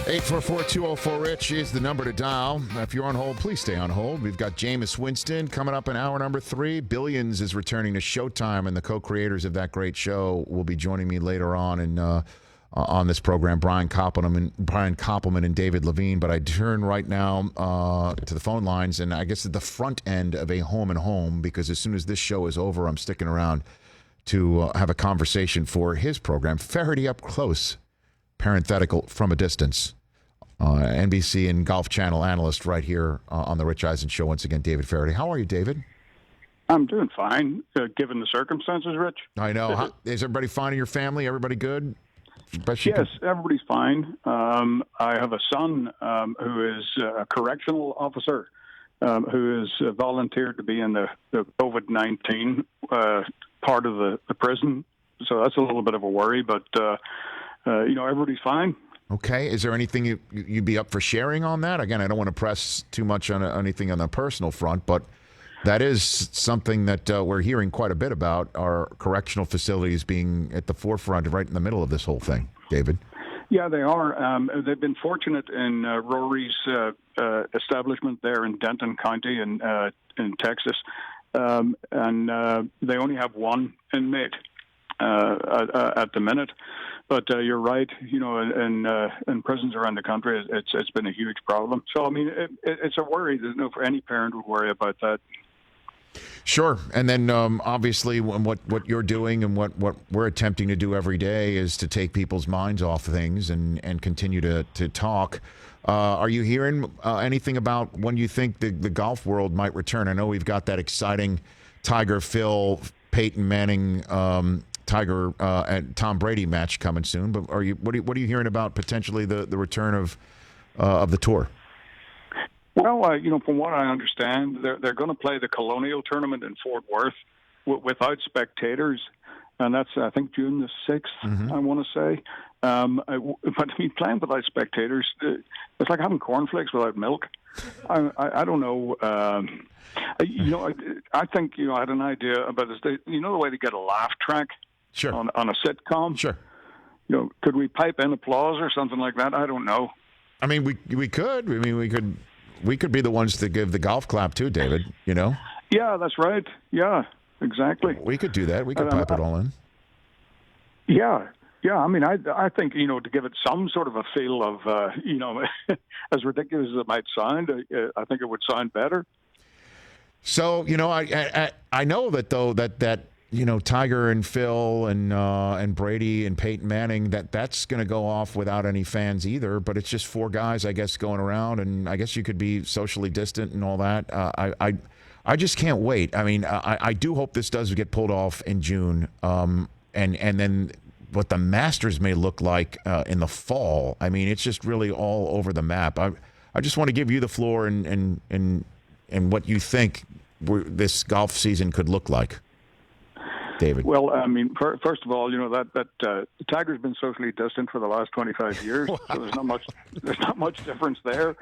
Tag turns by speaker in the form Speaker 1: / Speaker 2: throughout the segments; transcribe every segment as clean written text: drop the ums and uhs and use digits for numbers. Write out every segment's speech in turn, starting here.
Speaker 1: 844-204-RICH is the number to dial. If you're on hold, please stay on hold. We've got Jameis Winston coming up in hour number 3. Billions is returning to Showtime, and the co-creators of that great show will be joining me later on this program, Brian Koppelman and David Levine. But I turn right now to the phone lines, and I guess at the front end of a home and home, because as soon as this show is over, I'm sticking around to have a conversation for his program, Feherty Up Close, parenthetical from a distance. NBC and Golf Channel analyst right here on the Rich Eisen Show. Once again, David Feherty. How are you, David?
Speaker 2: I'm doing fine, given the circumstances, Rich.
Speaker 1: I know. Is everybody fine in your family? Everybody good?
Speaker 2: Yes, everybody's fine. I have a son who is a correctional officer who has volunteered to be in the COVID-19 part of the prison. So that's a little bit of a worry, but, everybody's fine.
Speaker 1: Okay. Is there anything you'd be up for sharing on that? Again, I don't want to press too much on anything on the personal front, but that is something that we're hearing quite a bit about, our correctional facilities being at the forefront, right in the middle of this whole thing. David?
Speaker 2: Yeah, they are. They've been fortunate in Rory's establishment there in Denton County in Texas, and they only have one inmate at the minute. But you're right. In prisons around the country, it's been a huge problem. So I mean, it's a worry. There's no for any parent would worry about that.
Speaker 1: Sure. And then obviously what you're doing and what we're attempting to do every day is to take people's minds off things and continue to talk. Are you hearing anything about when you think the golf world might return? I know we've got that exciting Tiger, Phil, Peyton Manning, Tiger and Tom Brady match coming soon. But what are you hearing about potentially the return of the tour?
Speaker 2: Well, from what I understand, they're going to play the Colonial Tournament in Fort Worth without spectators, and that's, I think, June the 6th, mm-hmm. I want to say. But I mean, playing without spectators, it's like having cornflakes without milk. I don't know. I think, I had an idea about this. The way they get a laugh track
Speaker 1: sure.
Speaker 2: on a sitcom?
Speaker 1: Sure.
Speaker 2: Could we pipe in applause or something like that? I don't know.
Speaker 1: I mean, we could. I mean, we could be the ones to give the golf clap too, David,
Speaker 2: Yeah, that's right. Yeah, exactly.
Speaker 1: We could do that. We could pipe it all in.
Speaker 2: Yeah. Yeah, I mean, I think, to give it some sort of a feel of, as ridiculous as it might sound, I think it would sound better.
Speaker 1: So, I know that, though, that Tiger and Phil and Brady and Peyton Manning, that's going to go off without any fans either. But it's just 4 guys, I guess, going around, and I guess you could be socially distant and all that. I just can't wait. I mean, I do hope this does get pulled off in June, and then what the Masters may look like in the fall. I mean, it's just really all over the map. I just want to give you the floor and what you think this golf season could look like. David.
Speaker 2: Well, I mean, first of all, that Tiger's been socially distant for the last 25 years, so there's not much difference there.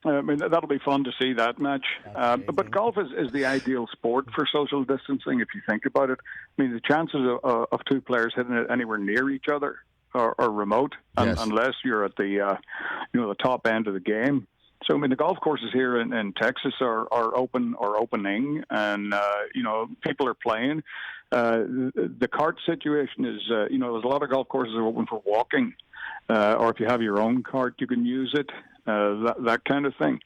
Speaker 2: I mean, that'll be fun to see that match. But golf is the ideal sport for social distancing, if you think about it. I mean, the chances of 2 players hitting it anywhere near each other are remote,
Speaker 1: yes.
Speaker 2: Unless you're at the the top end of the game. So, I mean, the golf courses here in Texas are open or opening, and, people are playing. The cart situation is, there's a lot of golf courses are open for walking, or if you have your own cart, you can use it, that kind of thing.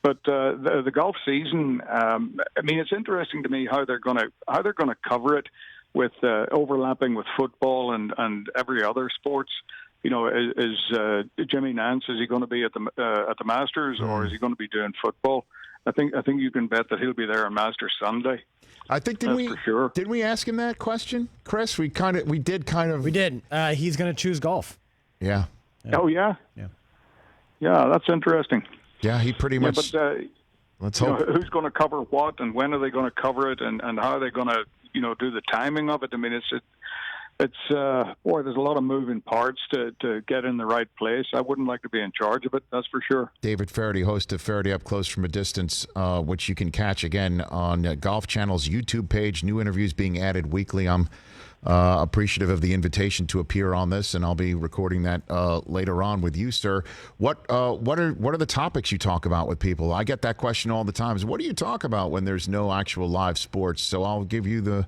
Speaker 2: But the golf season, I mean, it's interesting to me how they're going to cover it with overlapping with football and every other sports. Is Jimmy Nance, is he going to be at the Masters, or is he going to be doing football? I think you can bet that he'll be there on Masters Sunday.
Speaker 1: I think
Speaker 2: for sure.
Speaker 1: Did we ask him that question, Chris? We did.
Speaker 3: We did. He's going to choose golf.
Speaker 1: Yeah.
Speaker 2: Oh yeah. Yeah, that's interesting.
Speaker 1: Yeah, he pretty much.
Speaker 2: Yeah, but
Speaker 1: let's hope.
Speaker 2: Who's going to cover what, and when are they going to cover it, and how are they going to do the timing of it? I mean, it's there's a lot of moving parts to get in the right place. I wouldn't like to be in charge of it, that's for sure.
Speaker 1: David Feherty, host of Feherty Up Close from a Distance, which you can catch again on Golf Channel's YouTube page. New interviews being added weekly. I'm Appreciative of the invitation to appear on this, and I'll be recording that later on with you, sir. What are the topics you talk about with people? I get that question all the time. Is what do you talk about when there's no actual live sports? So I'll give you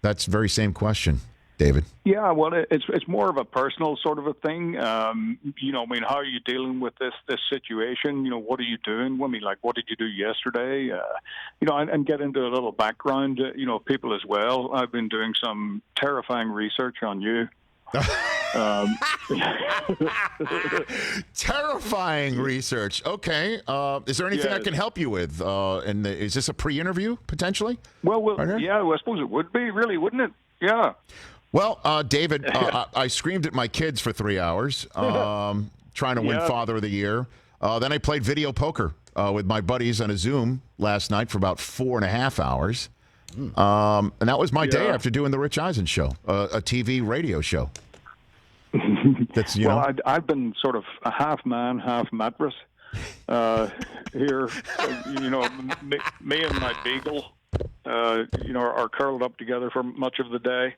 Speaker 1: that very same question, David.
Speaker 2: Yeah, well, it's more of a personal sort of a thing. How are you dealing with this situation? What are you doing? What did you do yesterday? And get into a little background, people as well. I've been doing some terrifying research on you.
Speaker 1: Terrifying research. Okay. Is there anything I can help you with? Is this a pre-interview, potentially?
Speaker 2: Well, I suppose it would be, really, wouldn't it? Yeah.
Speaker 1: Well, David, I screamed at my kids for 3 hours trying to win Father of the Year. Then I played video poker with my buddies on a Zoom last night for about 4.5 hours. And that was my day after doing the Rich Eisen show, a TV radio show.
Speaker 2: I've been sort of a half man, half mattress here. Me and my beagle. Are curled up together for much of the day.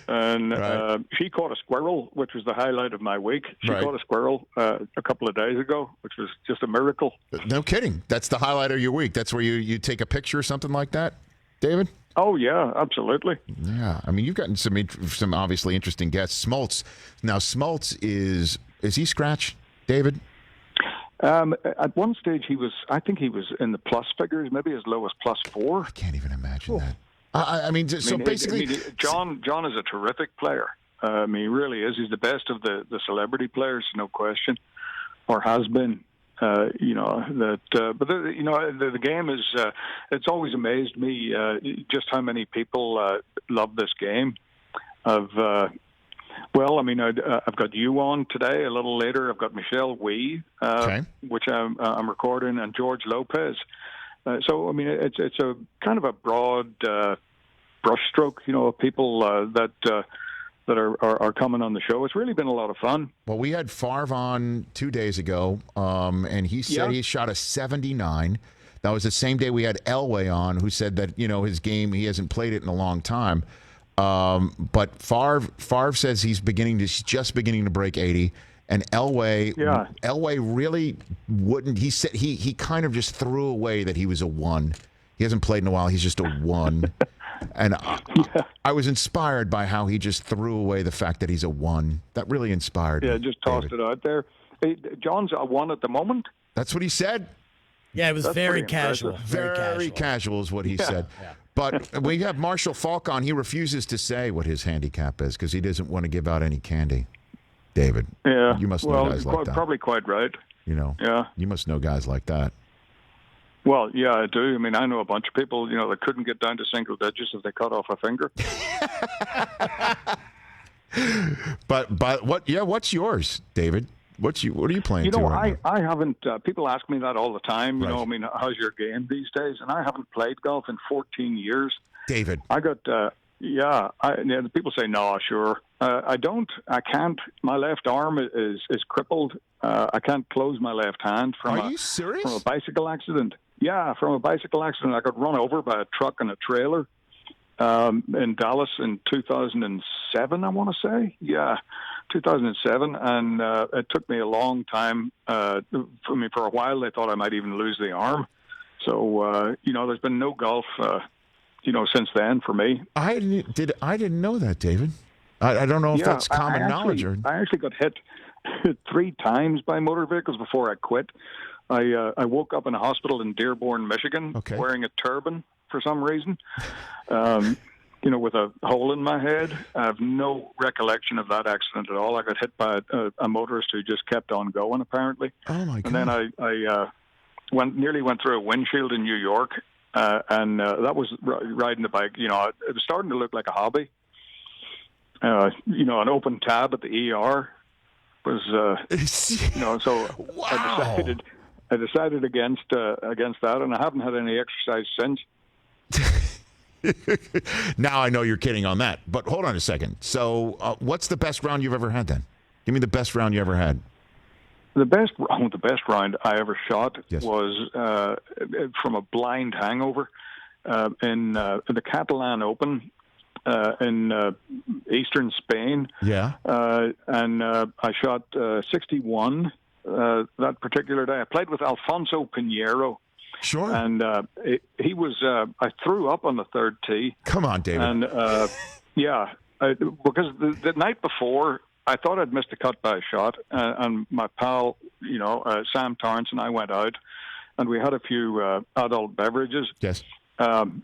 Speaker 2: And she caught a squirrel, which was the highlight of my week. She caught a squirrel a couple of days ago, which was just a miracle.
Speaker 1: No kidding. That's the highlight of your week. That's where you take a picture or something like that, David?
Speaker 2: Oh, yeah, absolutely.
Speaker 1: Yeah. I mean, you've gotten some obviously interesting guests. Smoltz. Now, Smoltz is he scratch, David?
Speaker 2: At one stage, I think he was in the plus figures, maybe as low as +4.
Speaker 1: I can't even imagine that.
Speaker 2: John is a terrific player. He really is. He's the best of the celebrity players, no question, or has been. But the game is. It's always amazed me just how many people love this game. I've got you on today. A little later, I've got Michelle Wee, which I'm recording, and George Lopez. It's a kind of a broad brushstroke, of people that are coming on the show. It's really been a lot of fun.
Speaker 1: Well, we had Favre on 2 days ago, and he said he shot a 79. That was the same day we had Elway on, who said that his game, he hasn't played it in a long time. But Favre says he's just beginning to break 80, and Elway really wouldn't. He said he kind of just threw away that he was a 1. He hasn't played in a while. He's just a 1, and I was inspired by how he just threw away the fact that he's a 1. That really inspired me.
Speaker 2: Yeah, just tossed it out there. Hey, John's a 1 at the moment.
Speaker 1: That's what he said.
Speaker 3: Yeah, it was very casual.
Speaker 1: Very casual is what he said. Yeah. But when you have Marshall Falk on, he refuses to say what his handicap is because he doesn't want to give out any candy. David, you must know guys like that.
Speaker 2: Probably quite right.
Speaker 1: You must know guys like that.
Speaker 2: Well, yeah, I do. I mean, I know a bunch of people, that couldn't get down to single digits if they cut off a finger. But
Speaker 1: what's yours, David? What are you playing to right now?
Speaker 2: I haven't. People ask me that all the time. How's your game these days? And I haven't played golf in 14 years.
Speaker 1: David,
Speaker 2: I got. People say no, sure. I don't. I can't. My left arm is crippled. I can't close my left hand from.
Speaker 1: Are you serious?
Speaker 2: From a bicycle accident. Yeah, from a bicycle accident. I got run over by a truck and a trailer in Dallas in 2007. I want to say. Yeah. 2007, and it took me a long time. For a while, they thought I might even lose the arm. So, there's been no golf, since then for me. I
Speaker 1: didn't know that, David. I don't know if that's common knowledge.
Speaker 2: I actually got hit 3 times by motor vehicles before I quit. I woke up in a hospital in Dearborn, Michigan, wearing a turban for some reason. With a hole in my head. I have no recollection of that accident at all. I got hit by a motorist who just kept on going, apparently.
Speaker 1: Oh, my God.
Speaker 2: And then I nearly went through a windshield in New York, and that was riding the bike. It was starting to look like a hobby. An open tab at the ER was, so
Speaker 1: wow.
Speaker 2: I decided against that, and I haven't had any exercise since.
Speaker 1: Now I know you're kidding on that, but hold on a second. So, what's the best round you've ever had then? Give me the best round you ever had.
Speaker 2: The best round I ever shot was from a blind hangover in the Catalan Open. in eastern Spain.
Speaker 1: Yeah.
Speaker 2: And I shot 61 that particular day. I played with Alfonso Pinheiro.
Speaker 1: Sure.
Speaker 2: And he was, I threw up on the third tee.
Speaker 1: Come on, David.
Speaker 2: And because the night before, I thought I'd missed a cut by a shot. And my pal, Sam Torrance and I went out, and we had a few adult beverages.
Speaker 1: Yes.
Speaker 2: And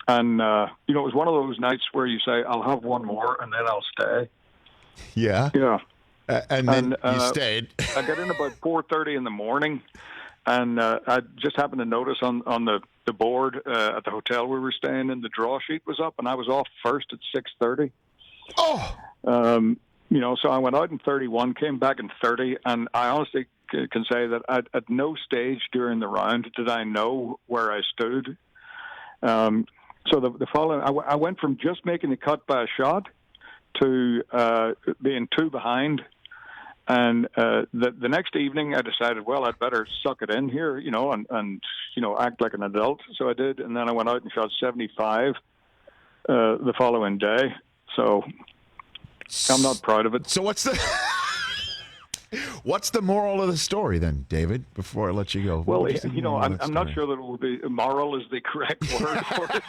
Speaker 2: it was one of those nights where you say, I'll have one more, and then I'll stay.
Speaker 1: Yeah.
Speaker 2: Yeah.
Speaker 1: And then you stayed.
Speaker 2: I got in about 4:30 in the morning. And I just happened to notice on the board at the hotel we were staying in, the draw sheet was up, and I was off first at 6:30.
Speaker 1: Oh!
Speaker 2: So I went out in 31, came back in 30, and I honestly can say that at no stage during the round did I know where I stood. So the following, I went from just making the cut by a shot to being two behind. And the next evening, I decided, well, I'd better suck it in here, and act like an adult. So I did, and then I went out and shot 75 the following day. So I'm not proud of it.
Speaker 1: So what's the moral of the story then, David? Before I let you go.
Speaker 2: Well, I'm not sure that it will be moral is the correct word for it.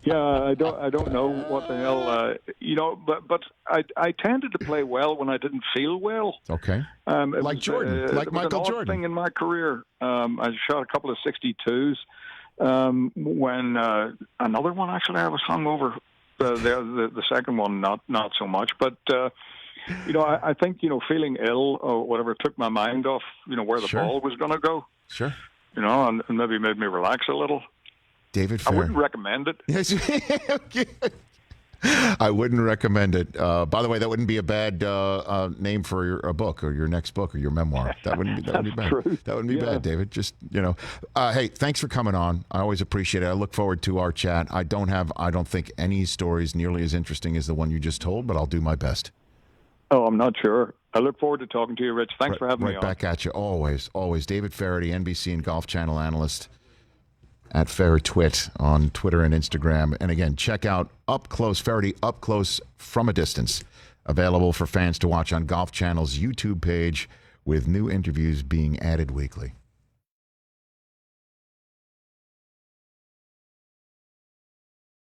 Speaker 2: Yeah, I don't know what the hell, but I tended to play well when I didn't feel well.
Speaker 1: Okay. Like Jordan, like Michael Jordan.
Speaker 2: Thing in my career, I shot a couple of 62s. When another one actually I was hungover. The second one not so much, but I think feeling ill or whatever took my mind off where the ball was going to go. Sure. And maybe made me relax a little.
Speaker 1: David Feherty.
Speaker 2: I wouldn't recommend it.
Speaker 1: Yes. I wouldn't recommend it. By the way, that wouldn't be a bad name for a book or your next book or your memoir. That wouldn't be bad.
Speaker 2: True.
Speaker 1: That wouldn't be bad, David. Just hey, thanks for coming on. I always appreciate it. I look forward to our chat. I don't think any stories nearly as interesting as the one you just told, but I'll do my best.
Speaker 2: Oh, I'm not sure. I look forward to talking to you, Rich. Thanks for having me on.
Speaker 1: Right back at you. Always. David Feherty, NBC and Golf Channel analyst at Fehertwit on Twitter and Instagram. And again, check out Up Close, Feherty Up Close from a Distance, available for fans to watch on Golf Channel's YouTube page with new interviews being added weekly.